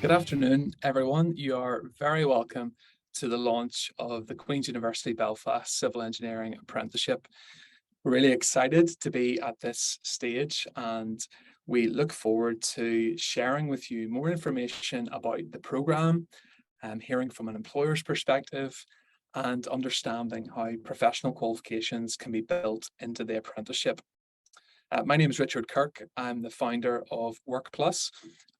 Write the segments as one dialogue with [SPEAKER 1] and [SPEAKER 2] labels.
[SPEAKER 1] Good afternoon, everyone. You are very welcome to the launch of the Queen's University Belfast Civil Engineering Apprenticeship. We're really excited to be at this stage, and we look forward to sharing with you more information about the programme, hearing from an employer's perspective, and understanding how professional qualifications can be built into the apprenticeship. My name is Richard Kirk. I'm the founder of WorkPlus,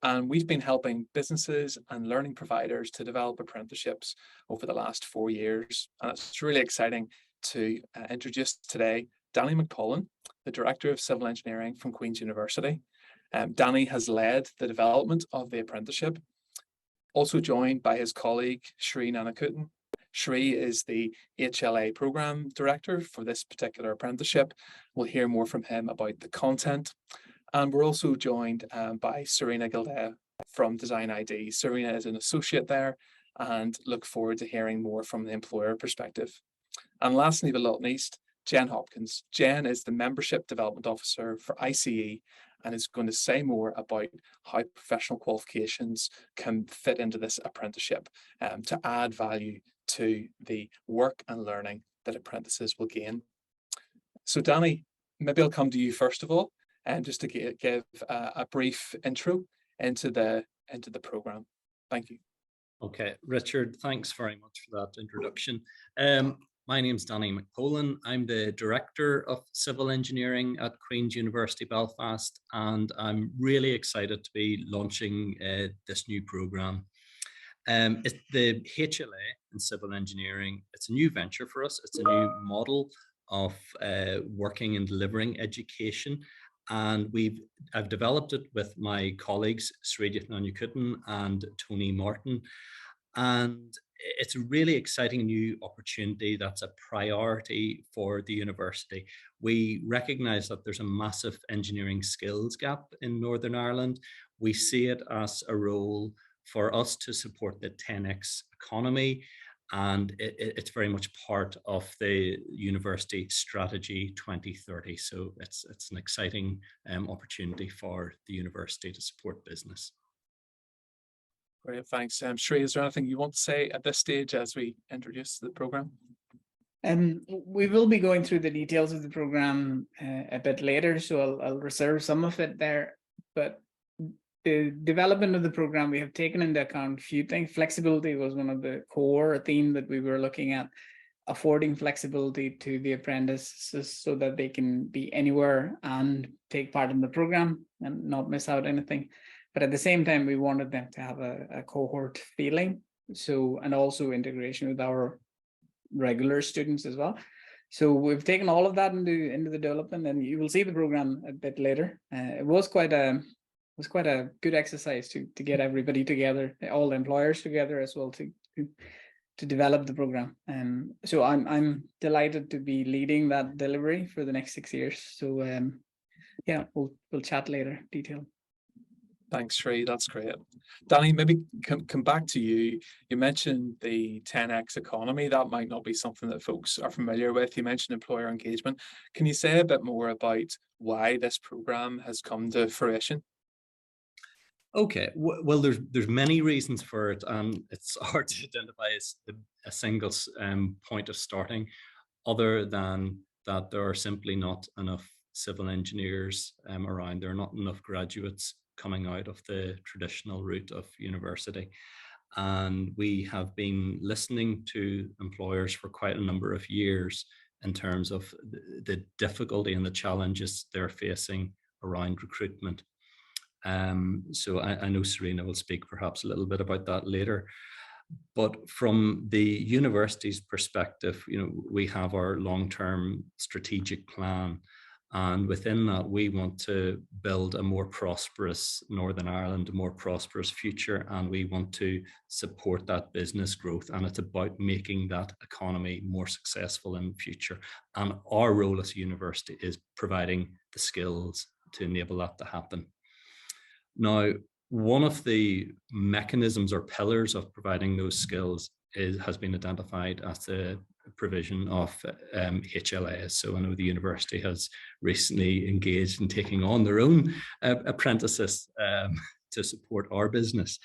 [SPEAKER 1] and we've been helping businesses and learning providers to develop apprenticeships over the last 4 years. And it's really exciting to introduce today Danny McCullen, the Director of Civil Engineering from Queen's University. Danny has led the development of the apprenticeship, also joined by his colleague Sri Nanakutan. Sri is the HLA program director for this particular apprenticeship. We'll hear more from him about the content. And we're also joined by Serena Gildea from Design ID. Serena is an associate there and look forward to hearing more from the employer perspective. And lastly, but not least, Jen Hopkins. Jen is the Membership Development Officer for ICE and is going to say more about how professional qualifications can fit into this apprenticeship to add value to the work and learning that apprentices will gain. So Danny, maybe I'll come to you first of all, and just to give a brief intro into the programme. Thank you.
[SPEAKER 2] Okay, Richard, thanks very much for that introduction. My name's Danny McCullen. I'm the Director of Civil Engineering at Queen's University Belfast, and I'm really excited to be launching this new programme. It's the HLA in Civil Engineering. It's a new venture for us. It's a new model of working and delivering education. And I've developed it with my colleagues, Sridhar Nanyukutan and Tony Martin. And it's a really exciting new opportunity that's a priority for the university. We recognise that there's a massive engineering skills gap in Northern Ireland. We see it as a role for us to support the 10x economy, and it's very much part of the university strategy 2030. So it's an exciting opportunity for the university to support business.
[SPEAKER 1] Great, thanks. Sri, is there anything you want to say at this stage as we introduce the programme?
[SPEAKER 3] We will be going through the details of the programme a bit later, so I'll reserve some of it there. But the development of the programme, we have taken into account a few things. Flexibility was one of the core theme that we were looking at, affording flexibility to the apprentices so that they can be anywhere and take part in the programme and not miss out anything. But at the same time, we wanted them to have a cohort feeling, and also integration with our regular students as well. So we've taken all of that into the development, and you will see the programme a bit later. It was quite a good exercise to get everybody together, all the employers together as well, to develop the programme. So I'm delighted to be leading that delivery for the next 6 years. So yeah, we'll chat later, detail.
[SPEAKER 1] Thanks, Sri. That's great. Danny, maybe come back to you. You mentioned the 10x economy. That might not be something that folks are familiar with. You mentioned employer engagement. Can you say a bit more about why this programme has come to fruition?
[SPEAKER 2] Okay, well, there's many reasons for it, and it's hard to identify a single point of starting, other than that there are simply not enough civil engineers around. There are not enough graduates coming out of the traditional route of university. And we have been listening to employers for quite a number of years in terms of the difficulty and the challenges they're facing around recruitment. So I know Serena will speak perhaps a little bit about that later. But from the university's perspective, we have our long-term strategic plan. And within that, we want to build a more prosperous Northern Ireland, a more prosperous future, and we want to support that business growth. And it's about making that economy more successful in the future. And our role as a university is providing the skills to enable that to happen. Now, one of the mechanisms or pillars of providing those skills has been identified as the provision of HLAs. So I know the university has recently engaged in taking on their own apprentices to support our business.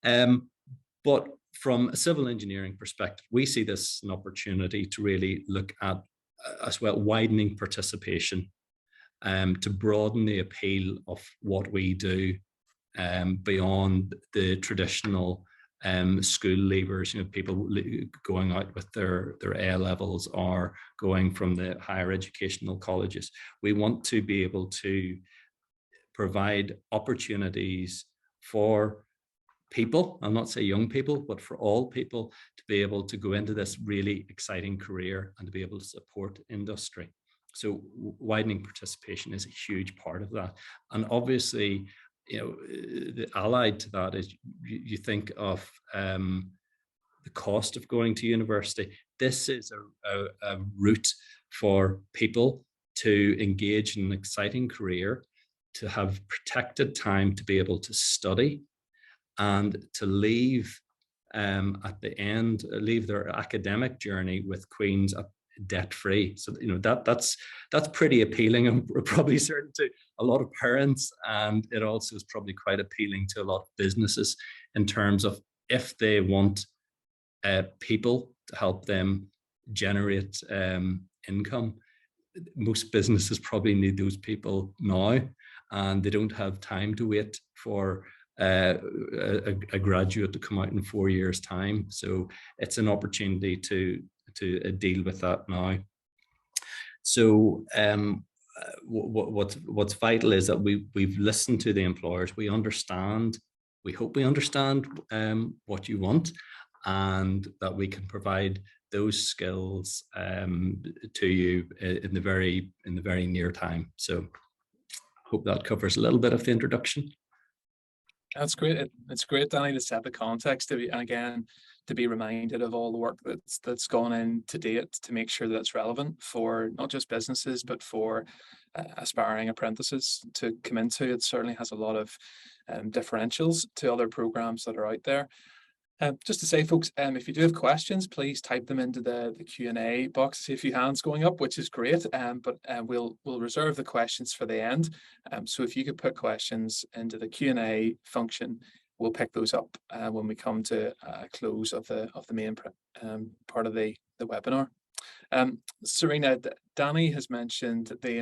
[SPEAKER 2] But from a civil engineering perspective, we see this an opportunity to really look at as well widening participation, to broaden the appeal of what we do beyond the traditional school leavers, people going out with their A levels or going from the higher educational colleges. We want to be able to provide opportunities for people, I'll not say young people, but for all people to be able to go into this really exciting career and to be able to support industry. So widening participation is a huge part of that. And obviously, the allied to that is you think of the cost of going to university. This is a route for people to engage in an exciting career, to have protected time to be able to study, and to leave at the end, leave their academic journey with Queen's debt free. So that's pretty appealing, and probably certain to a lot of parents, and it also is probably quite appealing to a lot of businesses in terms of if they want people to help them generate income. Most businesses probably need those people now, and they don't have time to wait for a graduate to come out in 4 years' time. So it's an opportunity to deal with that now. So what's vital is that we've listened to the employers. We understand. We hope we understand what you want, and that we can provide those skills to you in the very near time. So hope that covers a little bit of the introduction.
[SPEAKER 1] That's great. It's great, Danny, to set the context and again to be reminded of all the work that's gone in to date to make sure that it's relevant for not just businesses but for aspiring apprentices to come into. It certainly has a lot of differentials to other programs that are out there. Just to say, folks, if you do have questions, please type them into the Q&A box. I see a few hands going up, which is great, but we'll reserve the questions for the end. So if you could put questions into the Q&A function, we'll pick those up when we come to a close of the main part of the webinar. Serena, Danny has mentioned the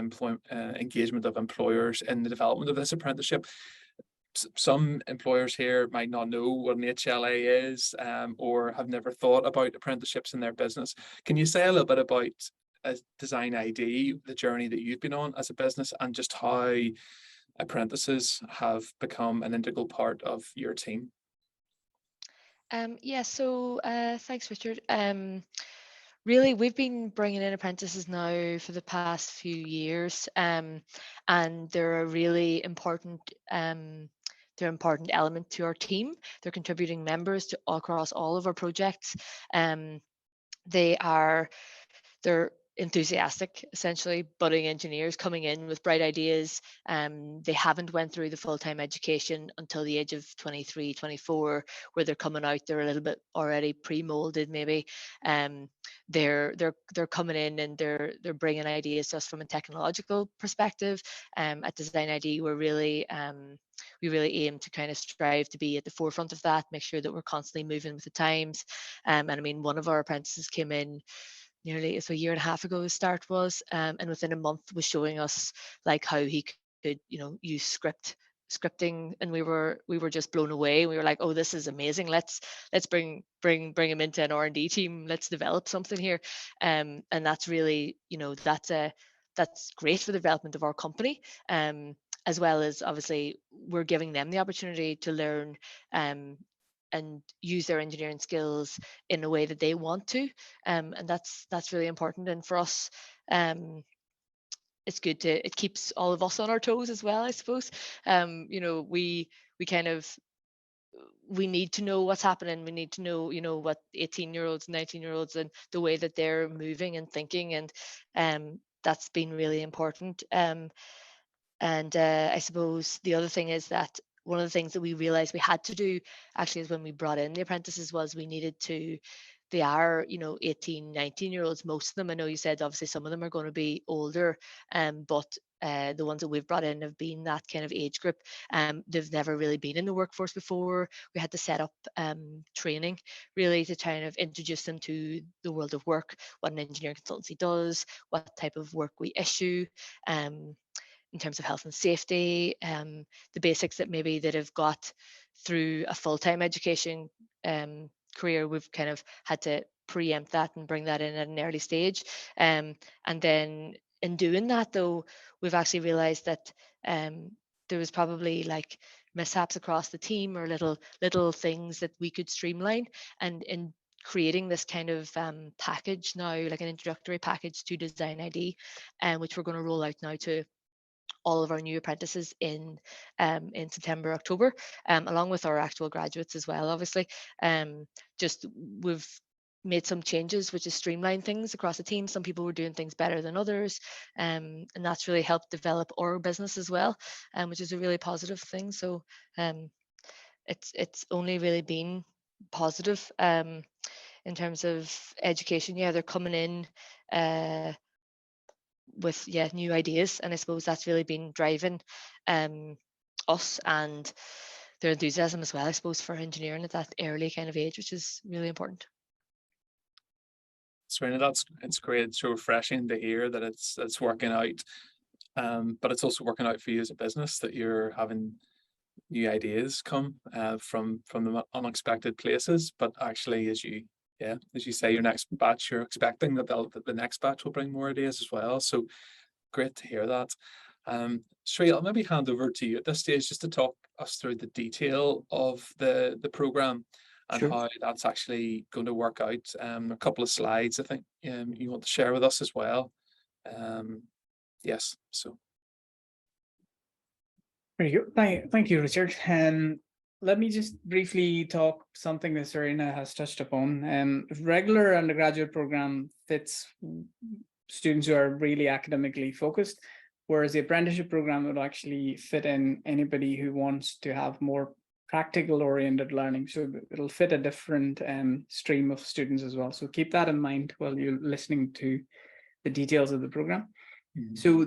[SPEAKER 1] engagement of employers in the development of this apprenticeship. Some employers here might not know what an HLA is or have never thought about apprenticeships in their business. Can you say a little bit about Design ID, the journey that you've been on as a business, and just how apprentices have become an integral part of your team?
[SPEAKER 4] So thanks, Richard. Really, we've been bringing in apprentices now for the past few years, and they're a really important element to our team. They're contributing members to across all of our projects. They're enthusiastic, essentially budding engineers coming in with bright ideas. They haven't went through the full-time education until the age of 23, 24, where they're coming out, they're a little bit already pre-molded maybe. They're coming in and they're bringing ideas to us from a technological perspective. At Design ID, we really aim to kind of strive to be at the forefront of that, make sure that we're constantly moving with the times. And I mean, one of our apprentices came in nearly a year and a half ago, his start was, and within a month was showing us like how he could, use scripting, and we were just blown away. We were like, oh, this is amazing. Let's bring him into an R&D team. Let's develop something here. And that's really, that's great for the development of our company. As well as obviously we're giving them the opportunity to learn and use their engineering skills in a way that they want to, and that's really important. And for us, it's good it keeps all of us on our toes as well, I suppose. We need to know what's happening. We need to know, what 18-year-olds, 19-year-olds, and the way that they're moving and thinking, and that's been really important. And I suppose the other thing is that one of the things that we realized we had to do actually is when we brought in the apprentices was we needed to they are, 18, 19-year-olds, most of them. I know you said obviously some of them are going to be older, but the ones that we've brought in have been that kind of age group. They've never really been in the workforce before. We had to set up training really to kind of introduce them to the world of work, what an engineering consultancy does, what type of work we issue, in terms of health and safety, the basics that maybe that have got through a full-time education career. We've kind of had to preempt that and bring that in at an early stage. And then in doing that, though, we've actually realized that there was probably like mishaps across the team or little things that we could streamline. And in creating this kind of package now, like an introductory package to Design ID, which we're going to roll out now to all of our new apprentices in September, October, along with our actual graduates as well, obviously. Just we've made some changes, which has streamlined things across the team. Some people were doing things better than others, and that's really helped develop our business as well, which is a really positive thing. So it's only really been positive in terms of education. Yeah, they're coming in with new ideas, and I suppose that's really been driving us and their enthusiasm as well, I suppose, for engineering at that early kind of age, which is really important.
[SPEAKER 1] Serena, it's great. It's so refreshing to hear that it's working out, but it's also working out for you as a business, that you're having new ideas come from the unexpected places. But actually, as you say, your next batch, you're expecting that the next batch will bring more ideas as well. So great to hear that. Sri, I'll maybe hand over to you at this stage just to talk us through the detail of the program and
[SPEAKER 3] Sure.
[SPEAKER 1] how that's actually going to work out. A couple of slides, I think, you want to share with us as well. Yes, so.
[SPEAKER 3] Very good. Thank you, Richard. Let me just briefly talk something that Serena has touched upon. Regular undergraduate program fits students who are really academically focused, whereas the apprenticeship program would actually fit in anybody who wants to have more practical oriented learning. So it'll fit a different stream of students as well. So keep that in mind while you're listening to the details of the program. Mm-hmm. So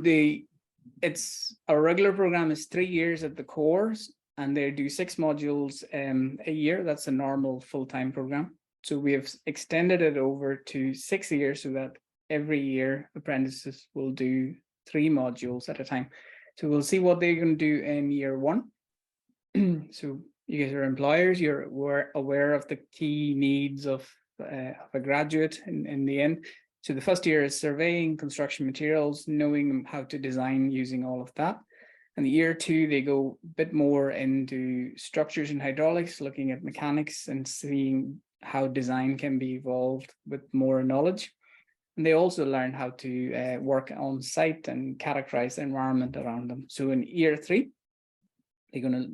[SPEAKER 3] our regular program is 3 years at the course, and they do 6 modules a year. That's a normal full-time program. So we have extended it over to 6 years so that every year apprentices will do 3 modules at a time. So we'll see what they're going to do in year 1. So you guys are employers, you're aware of the key needs of a graduate in the end. So the first year is surveying, construction materials, knowing how to design using all of that. And the year 2, they go a bit more into structures and hydraulics, looking at mechanics and seeing how design can be evolved with more knowledge. And they also learn how to work on site and characterize the environment around them. So in year 3, they're going to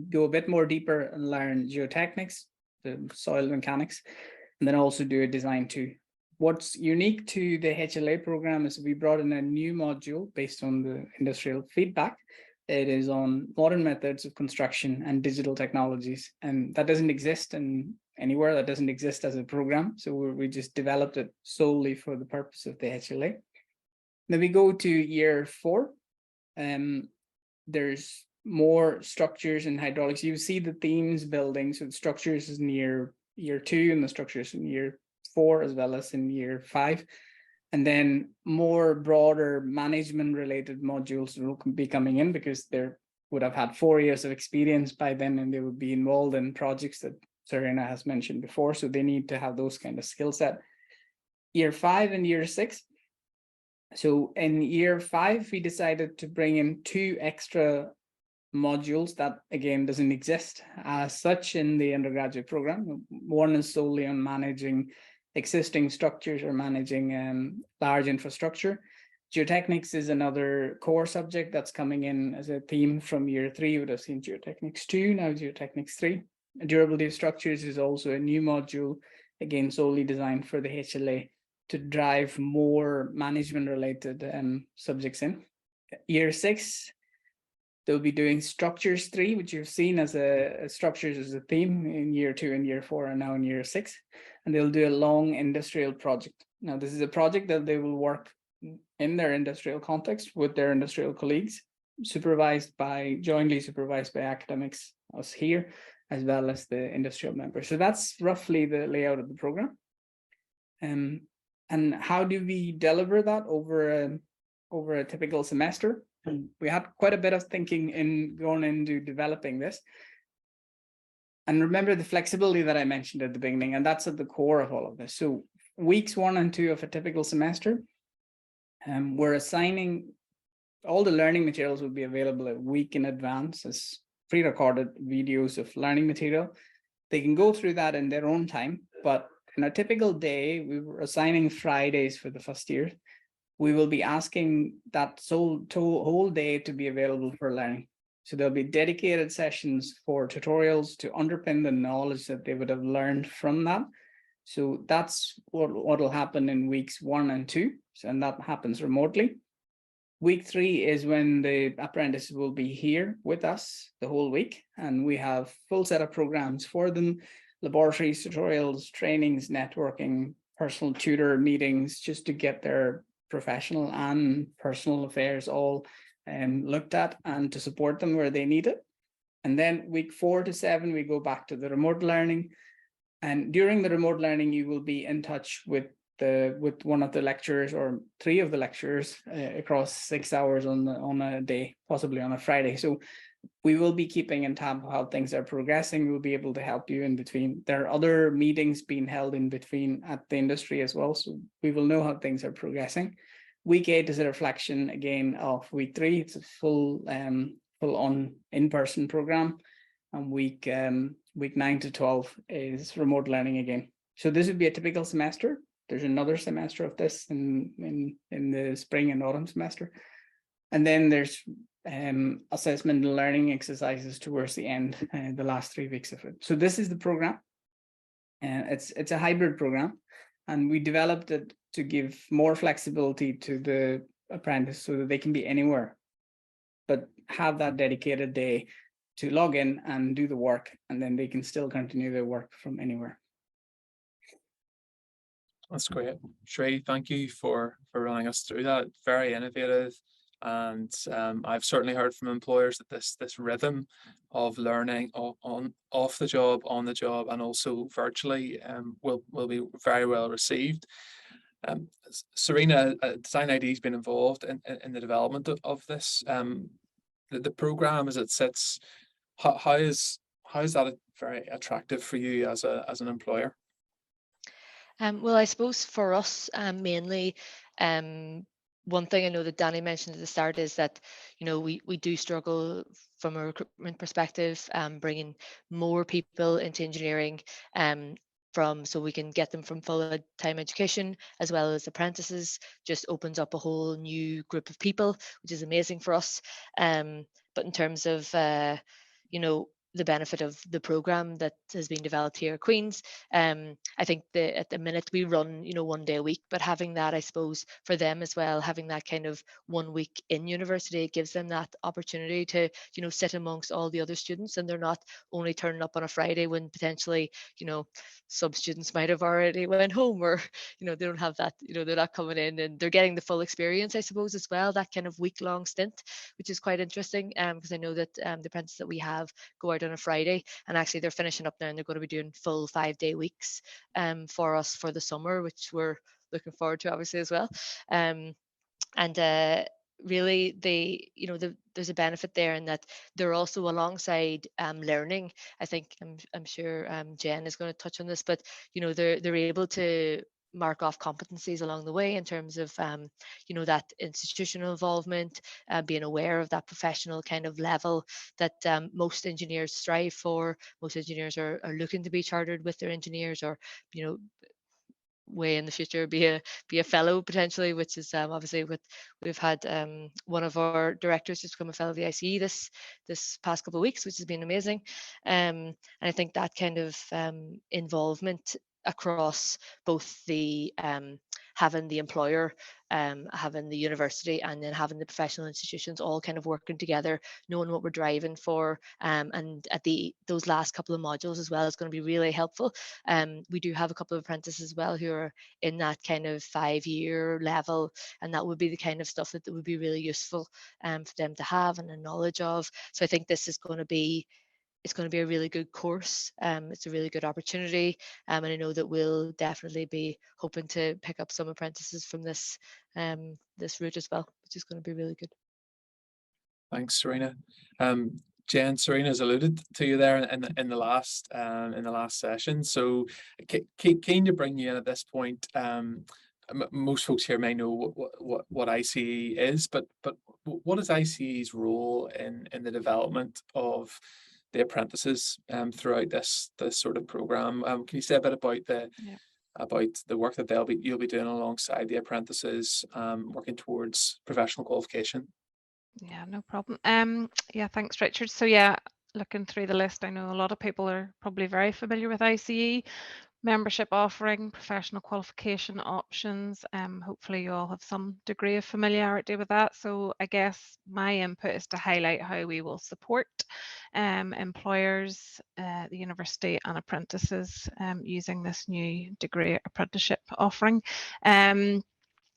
[SPEAKER 3] go a bit more deeper and learn geotechnics, the soil mechanics, and then also do a design 2. What's unique to the HLA program is we brought in a new module based on the industrial feedback. It is on modern methods of construction and digital technologies, and that doesn't exist anywhere. That doesn't exist as a program. So we just developed it solely for the purpose of the HLA. Then we go to year 4. There's more structures and hydraulics. You see the themes building. So the structures is in year 2, and the structures in year 4 as well as in year 5. And then more broader management related modules will be coming in because they would have had 4 years of experience by then, and they would be involved in projects that Serena has mentioned before. So they need to have those kind of skill set. Year 5 and year 6. So in year 5, we decided to bring in 2 extra modules that again doesn't exist as such in the undergraduate program. One is solely on managing existing structures or managing large infrastructure. Geotechnics is another core subject that's coming in as a theme from year 3. You would have seen Geotechnics 2, now Geotechnics 3. Durability of structures is also a new module, again solely designed for the HLA to drive more management related subjects in. Year 6, they'll be doing structures 3, which you've seen as a structures as a theme in year 2 and year 4, and now in year 6. and they'll do a long industrial project. Now, this is a project that they will work in their industrial context with their industrial colleagues, jointly supervised by academics, us here, as well as the industrial members. So that's roughly the layout of the program. And how do we deliver that over a typical semester? And we had quite a bit of thinking in going into developing this. And remember the flexibility that I mentioned at the beginning, and that's at the core of all of this. So weeks 1 and 2 of a typical semester, we're assigning all the learning materials will be available a week in advance as pre-recorded videos of learning material. They can go through that in their own time, but in a typical day, we were assigning Fridays for the first year. We will be asking that whole day to be available for learning. So there'll be dedicated sessions for tutorials to underpin the knowledge that they would have learned from that. So that's what will happen in weeks 1 and 2, and that happens remotely. Week 3 is when the apprentices will be here with us the whole week, and we have full set of programs for them: laboratories, tutorials, trainings, networking, personal tutor meetings, just to get their professional and personal affairs all looked at and to support them where they need it. And then week 4 to 7, we go back to the remote learning. And during the remote learning, you will be in touch with one of the lecturers or 3 of the lecturers across 6 hours on a day, possibly on a Friday. So we will be keeping in tab how things are progressing. We'll be able to help you in between. There are other meetings being held in between at the industry as well, so we will know how things are progressing. Week 8 is a reflection again of week 3. It's a full on in-person program, and week 9 to 12 is remote learning again. So this would be a typical semester. There's another semester of this in the spring and autumn semester, and then there's assessment and learning exercises towards the end, the last 3 weeks of it. So this is the program, and it's a hybrid program, and we developed it to give more flexibility to the apprentice so that they can be anywhere, but have that dedicated day to log in and do the work, and then they can still continue their work from anywhere.
[SPEAKER 1] That's great. Shrey, thank you for running us through that. Very innovative. And I've certainly heard from employers that this rhythm of learning off the job, on the job, and also virtually will be very well received. Serena, Design ID has been involved in the development of this. The program as it sits, how is that very attractive for you as an employer?
[SPEAKER 4] Well, I suppose for us, mainly, one thing I know that Danny mentioned at the start is that, we do struggle from a recruitment perspective, bringing more people into engineering, so we can get them from full-time education as well as apprentices. Just opens up a whole new group of people, which is amazing for us. But in terms of, the benefit of the program that has been developed here at Queen's, I think at the minute we run, 1 day a week, but having that, I suppose, for them as well, having that kind of 1 week in university, it gives them that opportunity to, sit amongst all the other students, and they're not only turning up on a Friday when potentially, some students might have already went home, or, they don't have that, they're not coming in, and they're getting the full experience, I suppose, as well, that kind of week-long stint, which is quite interesting, because I know that the apprentices that we have go out on a Friday, and actually they're finishing up now and they're going to be doing full 5-day weeks for us for the summer, which we're looking forward to obviously as well. Really there's a benefit there in that they're also alongside learning. I think I'm sure Jen is going to touch on this, but they're able to mark off competencies along the way in terms of that institutional involvement, being aware of that professional kind of level that most engineers strive for. Most engineers are looking to be chartered with their engineers, or way in the future be a fellow potentially, which is obviously we've had one of our directors just become a fellow of the ICE this past couple of weeks, which has been amazing. And I think that kind of involvement across both the having the employer having the university and then having the professional institutions all kind of working together, knowing what we're driving for, and at those last couple of modules as well is going to be really helpful. We do have a couple of apprentices as well who are in that kind of 5-year level, and that would be the kind of stuff that would be really useful for them to have and a knowledge of. So I think this is going to be a really good course. It's a really good opportunity, and I know that we'll definitely be hoping to pick up some apprentices from this route as well, which is going to be really good.
[SPEAKER 1] Thanks, Serena. Jen, Serena's alluded to you there in the last session. So keen to bring you in at this point. Most folks here may know what ICE is, but what is ICE's role in the development of the apprentices throughout this sort of program? Can you say a bit about the work that you'll be doing alongside the apprentices, working towards professional qualification?
[SPEAKER 5] Yeah, no problem. Yeah, thanks, Richard. So looking through the list, I know a lot of people are probably very familiar with ICE membership offering, professional qualification options. Hopefully you all have some degree of familiarity with that. So I guess my input is to highlight how we will support employers, the university and apprentices using this new degree apprenticeship offering.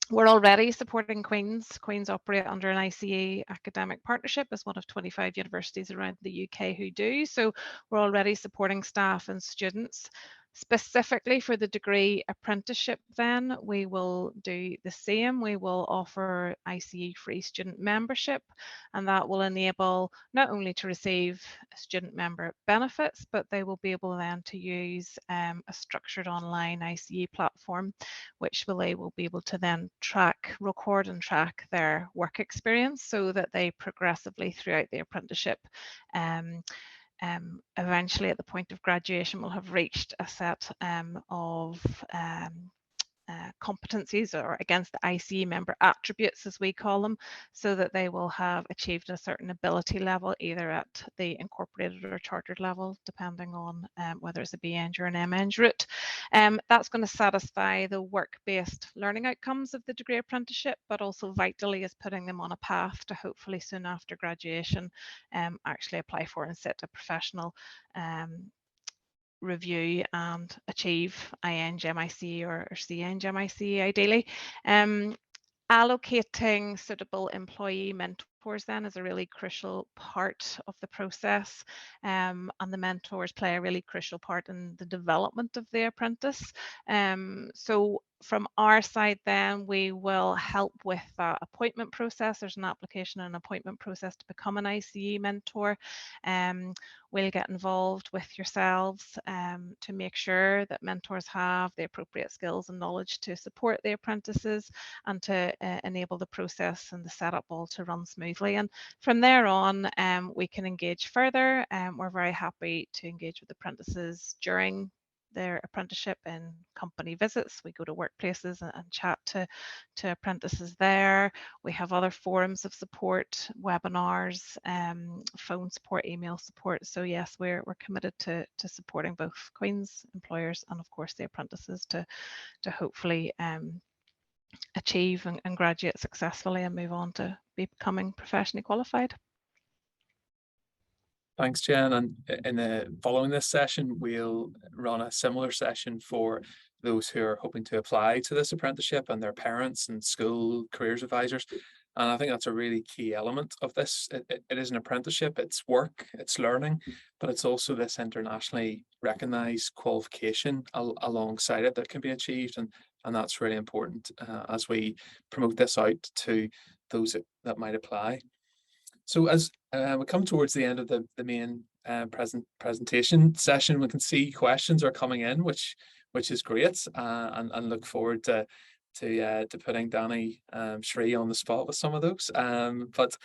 [SPEAKER 5] We're already supporting Queen's. Queen's operate under an ICE academic partnership as one of 25 universities around the UK who do. So we're already supporting staff and students. Specifically for the degree apprenticeship, then we will do the same. We will offer ICE free student membership, and that will enable not only to receive student member benefits, but they will be able then to use a structured online ICE platform, which they will be able to then record and track their work experience so that they progressively throughout the apprenticeship eventually at the point of graduation will have reached a set of competencies, or against the ICE member attributes as we call them, so that they will have achieved a certain ability level either at the incorporated or chartered level, depending on whether it's a BEng or an MEng route. That's going to satisfy the work-based learning outcomes of the degree apprenticeship, but also vitally is putting them on a path to hopefully soon after graduation actually apply for and sit a professional review and achieve ING-MIC or CNG-MIC ideally. Allocating suitable employee mentors then is a really crucial part of the process, and the mentors play a really crucial part in the development of the apprentice. So from our side then, we will help with that appointment process. There's an application and appointment process to become an ICE mentor. We'll get involved with yourselves to make sure that mentors have the appropriate skills and knowledge to support the apprentices and to enable the process and the setup all to run smoothly. And from there on, we can engage further. We're very happy to engage with apprentices during their apprenticeship in company visits. We go to workplaces and chat to apprentices there. We have other forums of support, webinars, phone support, email support. So yes, we're committed to supporting both Queen's employers and of course the apprentices to hopefully achieve and graduate successfully and move on to becoming professionally qualified.
[SPEAKER 1] Thanks, Jen. And following this session, we'll run a similar session for those who are hoping to apply to this apprenticeship and their parents and school careers advisors. And I think that's a really key element of this. It is an apprenticeship, it's work, it's learning, but it's also this internationally recognized qualification alongside it that can be achieved. And that's really important as we promote this out to those that might apply. So as we come towards the end of the main presentation session, we can see questions are coming in, which is great, and look forward to putting Danny Shree on the spot with some of those. But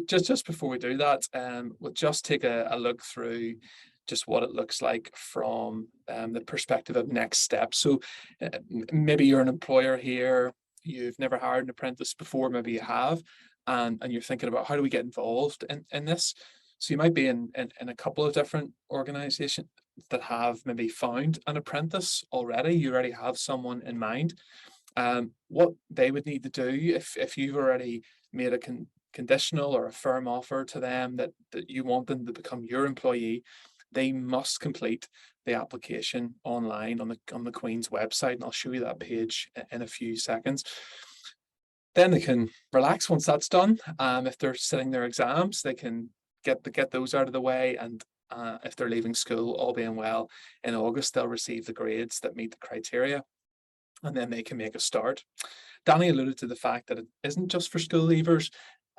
[SPEAKER 1] just before we do that, we'll just take a look through just what it looks like from the perspective of next steps. So maybe you're an employer here, you've never hired an apprentice before, maybe you have. And you're thinking about how do we get involved in this. So you might be in a couple of different organizations that have maybe found an apprentice already. You already have someone in mind. What they would need to do, if you've already made a conditional or a firm offer to them that you want them to become your employee, they must complete the application online on the Queen's website, and I'll show you that page in a few seconds. Then they can relax once that's done. If they're sitting their exams, they can get those out of the way, and if they're leaving school, all being well, in August they'll receive the grades that meet the criteria, and then they can make a start. Danny alluded to the fact that it isn't just for school leavers.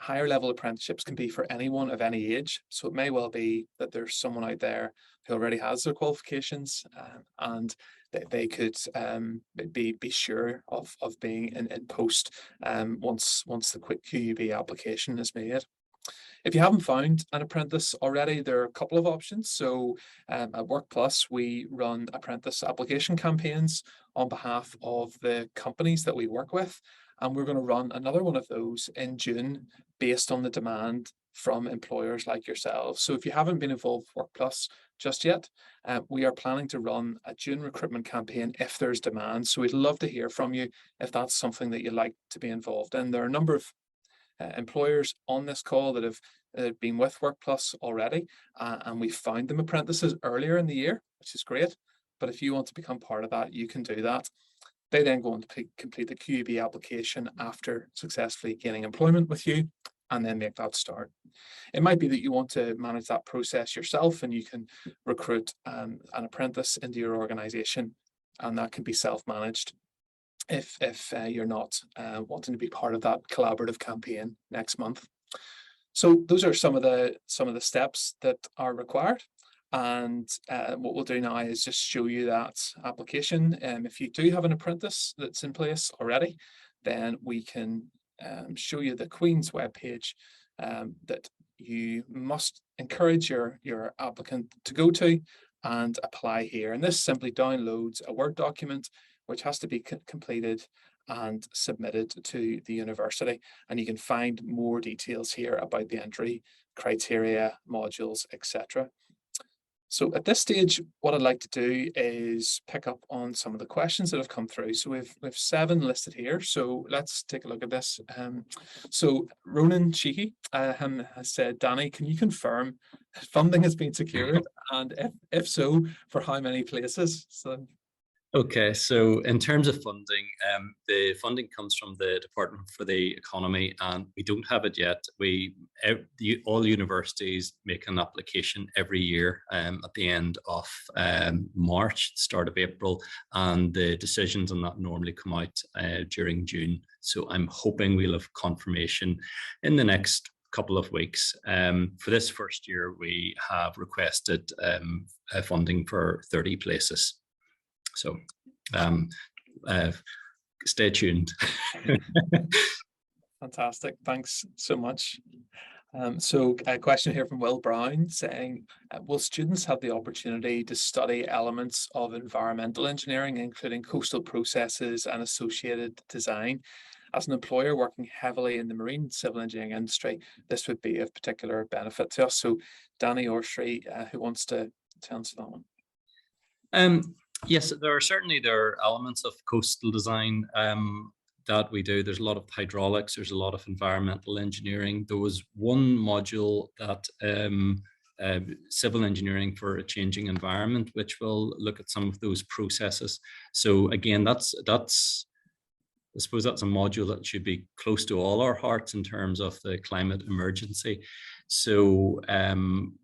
[SPEAKER 1] Higher level apprenticeships can be for anyone of any age. So it may well be that there's someone out there who already has their qualifications, and they could be sure of being in post once the quick QUB application is made. If you haven't found an apprentice already, there are a couple of options. So at Work Plus, we run apprentice application campaigns on behalf of the companies that we work with. And we're going to run another one of those in June based on the demand from employers like yourselves. So if you haven't been involved with Work Plus just yet, we are planning to run a June recruitment campaign if there's demand. So we'd love to hear from you if that's something that you'd like to be involved in. There are a number of employers on this call that have been with Work Plus already, and we found them apprentices earlier in the year, which is great. But if you want to become part of that, you can do that. They then go on to complete the QUB application after successfully gaining employment with you, and then make that start. It might be that you want to manage that process yourself, and you can recruit an apprentice into your organization, and that can be self-managed if you're not wanting to be part of that collaborative campaign next month. So those are some of the steps that are required. And what we'll do now is just show you that application. If you do have an apprentice that's in place already, then we can show you the Queen's webpage that you must encourage your applicant to go to and apply here. And this simply downloads a Word document which has to be completed and submitted to the university. And you can find more details here about the entry criteria, modules, etc. So at this stage, what I'd like to do is pick up on some of the questions that have come through. So we've 7 listed here. So let's take a look at this. So Ronan Sheehy has said, Danny, can you confirm funding has been secured? And if so, for how many places? So
[SPEAKER 2] okay, so in terms of funding, the funding comes from the Department for the Economy, and we don't have it yet. All universities make an application every year at the end of March, start of April, and the decisions on that normally come out during June. So I'm hoping we'll have confirmation in the next couple of weeks. For this first year, we have requested funding for 30 places. So stay tuned.
[SPEAKER 1] Fantastic. Thanks so much. So a question here from Will Brown saying, will students have the opportunity to study elements of environmental engineering, including coastal processes and associated design? As an employer working heavily in the marine civil engineering industry, this would be of particular benefit to us. So Danny or Sri, who wants to answer that one?
[SPEAKER 2] Yes, there are elements of coastal design that we do. There's a lot of hydraulics, there's a lot of environmental engineering. There was one module that civil engineering for a changing environment, which will look at some of those processes. So again, I suppose that's a module that should be close to all our hearts in terms of the climate emergency. So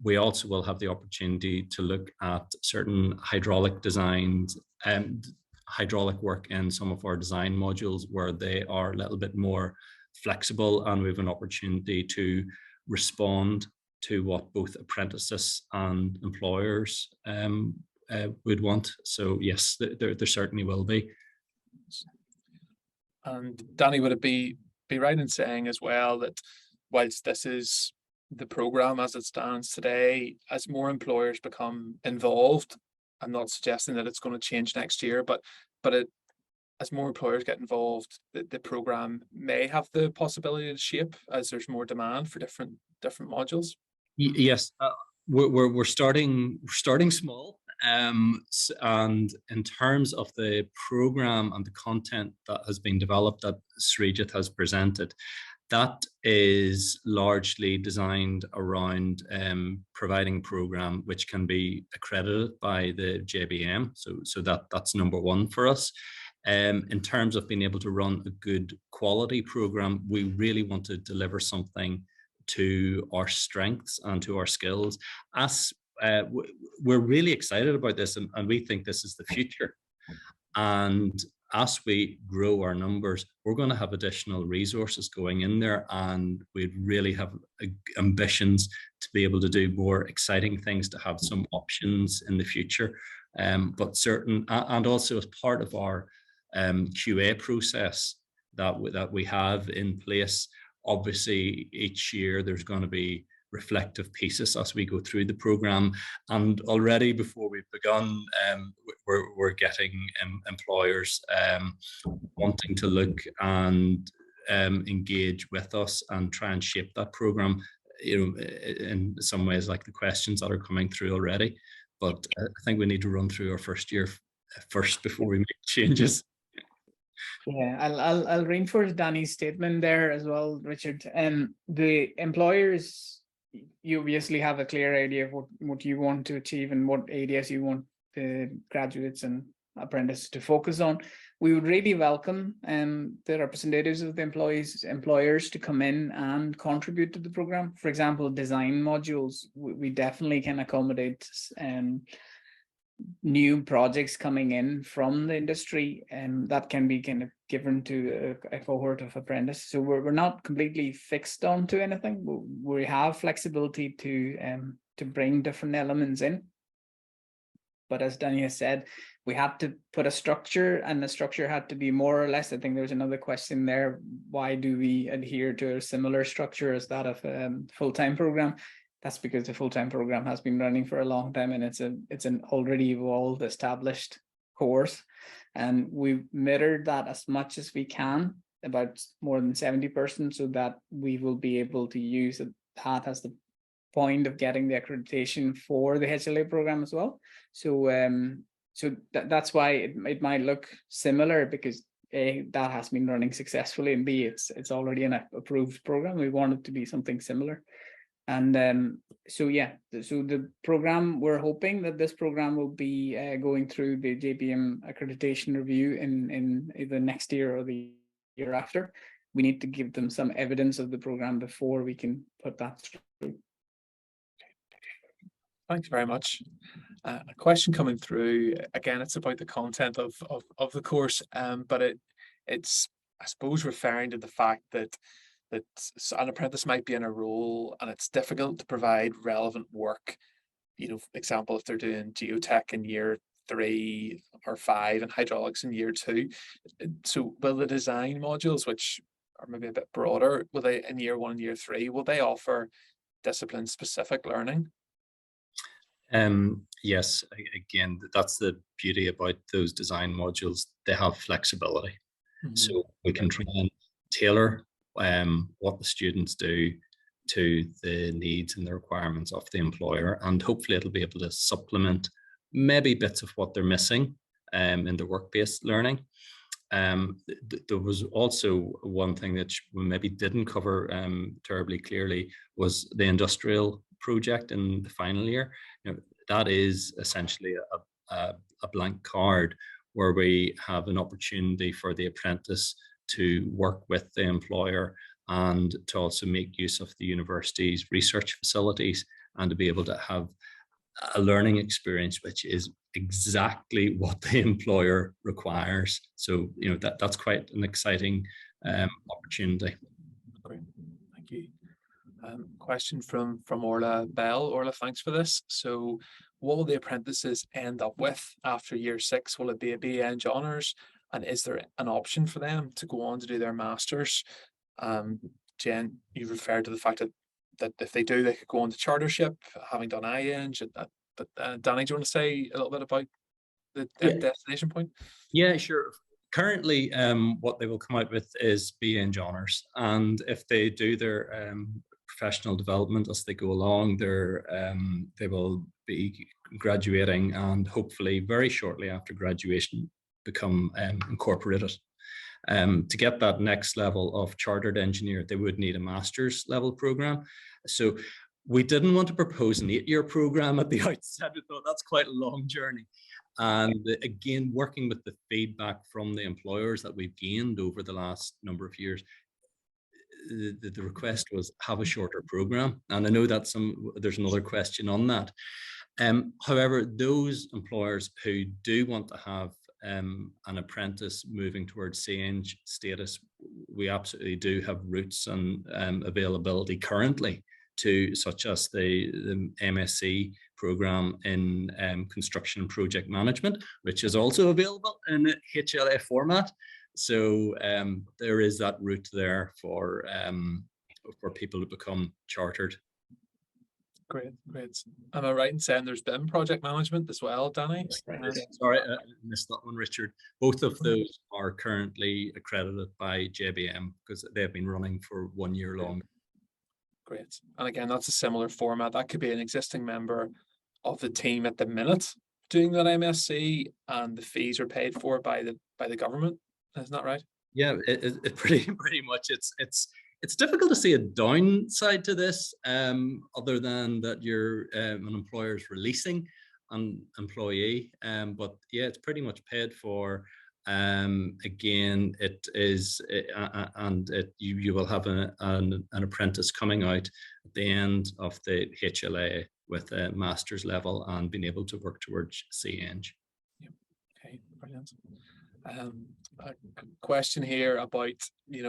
[SPEAKER 2] we also will have the opportunity to look at certain hydraulic designs and hydraulic work in some of our design modules where they are a little bit more flexible, and we have an opportunity to respond to what both apprentices and employers would want. So yes, there certainly will be.
[SPEAKER 1] And Danny, would it be right in saying as well that whilst this is the program as it stands today, as more employers become involved, I'm not suggesting that it's going to change next year, but as more employers get involved, the program may have the possibility to shape as there's more demand for different modules?
[SPEAKER 2] Yes, we're starting small. And in terms of the program and the content that has been developed that Srijit has presented, that is largely designed around providing a program which can be accredited by the JBM. So that's number one for us. In terms of being able to run a good quality program, we really want to deliver something to our strengths and to our skills. We're really excited about this, and we think this is the future. And as we grow our numbers, we're going to have additional resources going in there, and we'd really have ambitions to be able to do more exciting things, to have some options in the future. But certain, and also as part of our QA process that we have in place, obviously each year there's going to be reflective pieces as we go through the program, and already before we've begun, we're getting employers wanting to look and engage with us and try and shape that program, in some ways, like the questions that are coming through already. But I think we need to run through our first year first before we make changes.
[SPEAKER 3] Yeah, I'll reinforce Danny's statement there as well, Richard. The employers, you obviously have a clear idea of what you want to achieve and what areas you want the graduates and apprentices to focus on. We would really welcome the representatives of the employers to come in and contribute to the program. For example, design modules, we definitely can accommodate new projects coming in from the industry, and that can be kind of given to a cohort of apprentices. So we're not completely fixed onto anything. We have flexibility to bring different elements in. But as Danny has said, we had to put a structure, and the structure had to be more or less, I think there's another question there, why do we adhere to a similar structure as that of a full-time program? That's because the full-time program has been running for a long time, and it's an already evolved, established course. And we've mirrored that as much as we can, about more than 70%, so that we will be able to use that as the point of getting the accreditation for the HLA program as well. So that's why it might look similar, because A, that has been running successfully, and B, it's already an approved program. We want it to be something similar. And so the program, we're hoping that this program will be going through the JBM accreditation review in either next year or the year after. We need to give them some evidence of the program before we can put that through.
[SPEAKER 1] Thanks very much. A question coming through, again, it's about the content of the course, but it's, I suppose, referring to the fact that an apprentice might be in a role and it's difficult to provide relevant work. Example, if they're doing geotech in year 3 or 5 and hydraulics in year 2. So will the design modules, which are maybe a bit broader, will they in year 1 and year 3, will they offer discipline specific learning?
[SPEAKER 2] Yes, again, that's the beauty about those design modules. They have flexibility. So we can try and tailor what the students do to the needs and the requirements of the employer, and hopefully it'll be able to supplement maybe bits of what they're missing in the work-based learning. There was also one thing that we maybe didn't cover terribly clearly, was the industrial project in the final year. That is essentially a blank card where we have an opportunity for the apprentice to work with the employer and to also make use of the university's research facilities, and to be able to have a learning experience which is exactly what the employer requires. So that's quite an exciting opportunity.
[SPEAKER 1] Great, thank you. Question from Orla Bell. Orla, thanks for this. So what will the apprentices end up with after year 6? Will it be a BA Eng Honours? And is there an option for them to go on to do their masters? Jen, you referred to the fact that if they do, they could go on to chartership, having done IEng. But Danny, do you want to say a little bit about the destination point?
[SPEAKER 2] Yeah, sure. Currently, what they will come out with is BA Eng Honours, and if they do their professional development as they go along. They will be graduating and hopefully very shortly after graduation become incorporated. To get that next level of chartered engineer, they would need a master's level program. So we didn't want to propose an 8-year program at the outset. We thought that's quite a long journey. And again, working with the feedback from the employers that we've gained over the last number of years, the request was have a shorter program. And I know that there's another question on that. However, those employers who do want to have an apprentice moving towards CEng status, we absolutely do have routes and availability currently, to such as the MSc program in construction and project management, which is also available in HLA format. So there is that route there for people to become chartered.
[SPEAKER 1] Great, great. Am I right in saying there's BIM project management as well, Danny?
[SPEAKER 2] Sorry, I missed that one, Richard. Both of those are currently accredited by JBM because they've been running for 1 year long.
[SPEAKER 1] Great. And again, that's a similar format. That could be an existing member of the team at the minute doing that MSc, and the fees are paid for by the government. Isn't that right?
[SPEAKER 2] Yeah, it pretty much. It's difficult to see a downside to this, other than that you're an employer is releasing an employee. But yeah, it's pretty much paid for. Again, it is, you will have an apprentice coming out at the end of the HLA with a master's level and being able to work towards CEng.
[SPEAKER 1] Yeah. Okay, brilliant. A question here about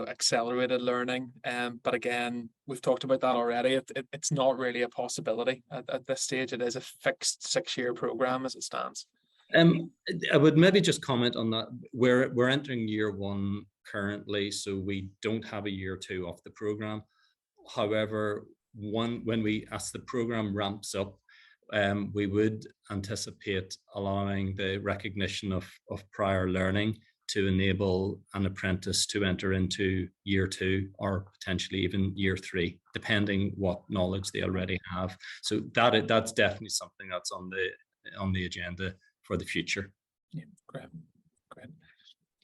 [SPEAKER 1] accelerated learning, but again, we've talked about that already. It's not really a possibility at this stage. It is a fixed 6-year program as it stands.
[SPEAKER 2] I would maybe just comment on that. We're entering year 1 currently, so we don't have a year 2 of the program. However, as the program ramps up, we would anticipate allowing the recognition of prior learning to enable an apprentice to enter into year 2 or potentially even year 3, depending what knowledge they already have. So that's definitely something that's on the agenda for the future.
[SPEAKER 1] Yeah, great.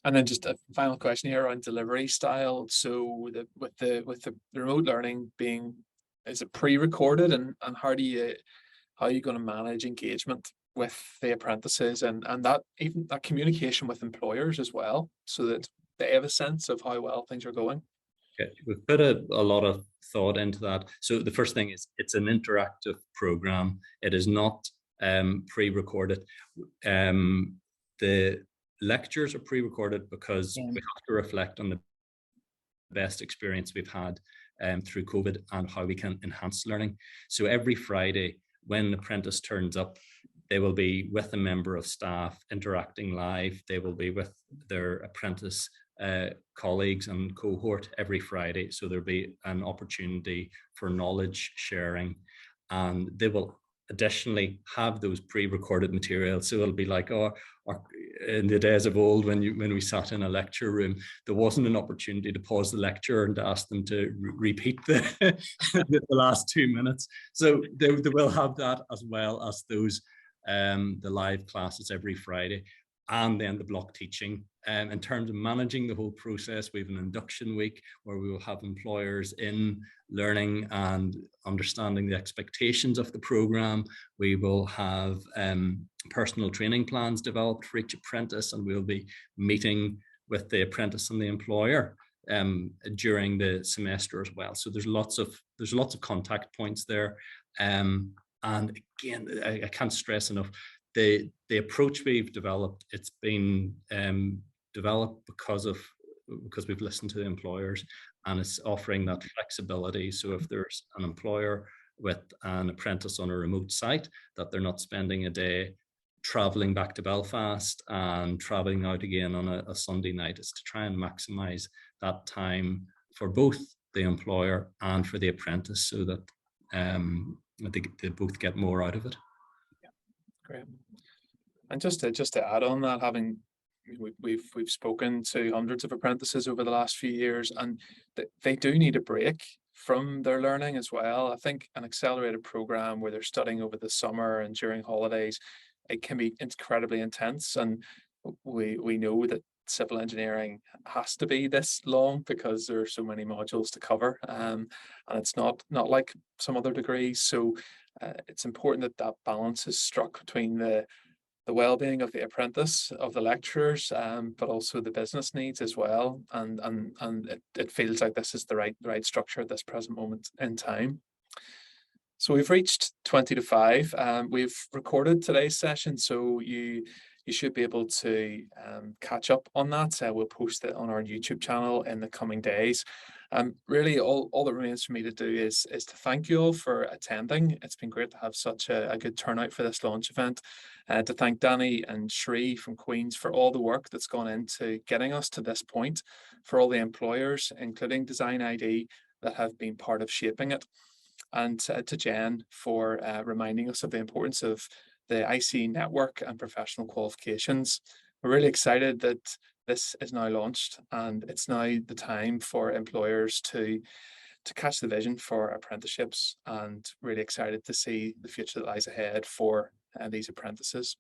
[SPEAKER 1] And then just a final question here on delivery style. So with the remote learning being, is it pre-recorded, and how are you going to manage engagement with the apprentices and that even that communication with employers as well, so that they have a sense of how well things are going?
[SPEAKER 2] Okay, we've put a lot of thought into that. So the first thing is it's an interactive program. It is not pre-recorded. The lectures are pre-recorded because we have to reflect on the best experience we've had through COVID and how we can enhance learning. So every Friday when an apprentice turns up, they will be with a member of staff interacting live. They will be with their apprentice colleagues and cohort every Friday. So there'll be an opportunity for knowledge sharing, and they will additionally have those pre-recorded materials. So it'll be like, in the days of old, when we sat in a lecture room, there wasn't an opportunity to pause the lecture and to ask them to repeat the last 2 minutes. So they will have that, as well as those the live classes every Friday, and then the block teaching. In terms of managing the whole process, we have an induction week where we will have employers in learning and understanding the expectations of the program. We will have personal training plans developed for each apprentice, and we'll be meeting with the apprentice and the employer during the semester as well. So there's lots of contact points there. And again, I can't stress enough, the approach we've developed, it's been developed because we've listened to the employers, and it's offering that flexibility. So if there's an employer with an apprentice on a remote site, that they're not spending a day traveling back to Belfast and traveling out again on a Sunday night. It's to try and maximize that time for both the employer and for the apprentice, so that they both get more out of it.
[SPEAKER 1] Yeah, great. And just to add on that, we've spoken to hundreds of apprentices over the last few years, and they do need a break from their learning as well. I think an accelerated program where they're studying over the summer and during holidays, it can be incredibly intense. And we know that civil engineering has to be this long because there are so many modules to cover, and it's not like some other degrees. So it's important that that balance is struck between the well-being of the apprentice, of the lecturers, but also the business needs as well. And it feels like this is the right structure at this present moment in time. So we've reached 20 to 5. We've recorded today's session, so you should be able to catch up on that. We'll post it on our YouTube channel in the coming days. Really, all that remains for me to do is to thank you all for attending. It's been great to have such a good turnout for this launch event. To thank Danny and Sri from Queen's for all the work that's gone into getting us to this point, for all the employers, including Design ID, that have been part of shaping it, and to Jen for reminding us of the importance of the IC network and professional qualifications. We're really excited that this is now launched, and it's now the time for employers to catch the vision for apprenticeships, and really excited to see the future that lies ahead for these apprentices.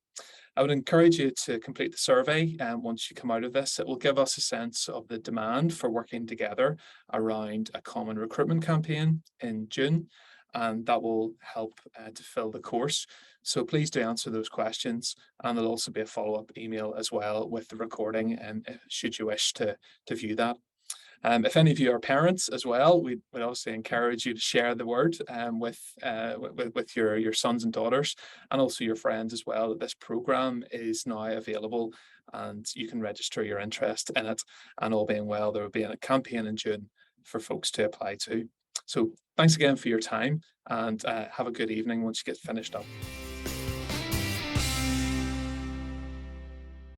[SPEAKER 1] I would encourage you to complete the survey once you come out of this. It will give us a sense of the demand for working together around a common recruitment campaign in June, and that will help to fill the course. So please do answer those questions, and there'll also be a follow-up email as well with the recording, and should you wish to view that. If any of you are parents as well, we'd obviously encourage you to share the word with your sons and daughters, and also your friends as well, that this program is now available and you can register your interest in it. And all being well, there will be a campaign in June for folks to apply to. So thanks again for your time, and have a good evening once you get finished up.